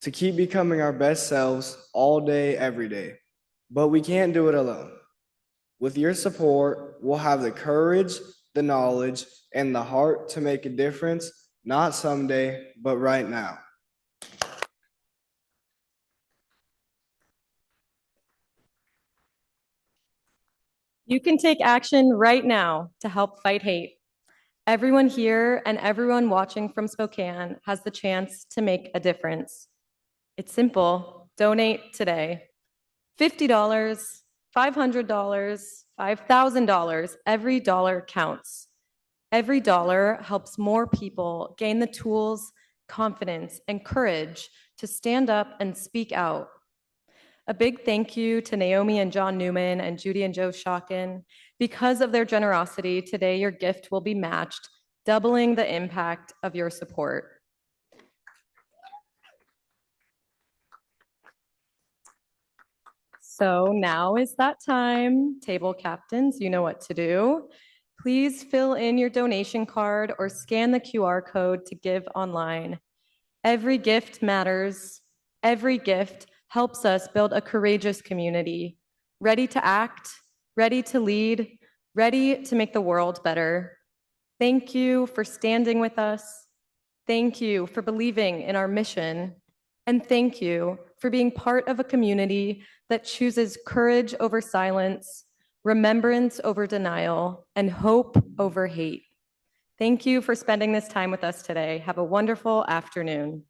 to keep becoming our best selves all day, every day. But we can't do it alone. With your support, we'll have the courage, the knowledge, and the heart to make a difference, not someday, but right now. You can take action right now to help fight hate. Everyone here and everyone watching from Spokane has the chance to make a difference. It's simple. Donate today. $50, $500, $5,000, every dollar counts. Every dollar helps more people gain the tools, confidence, and courage to stand up and speak out. A big thank you to Naomi and John Newman and Judy and Joe Schocken. Because of their generosity, today your gift will be matched, doubling the impact of your support. So now is that time. Table captains, you know what to do. Please fill in your donation card or scan the QR code to give online. Every gift matters. Every gift helps us build a courageous community, ready to act, ready to lead, ready to make the world better. Thank you for standing with us. Thank you for believing in our mission. And thank you for being part of a community that chooses courage over silence, remembrance over denial, and hope over hate. Thank you for spending this time with us today. Have a wonderful afternoon.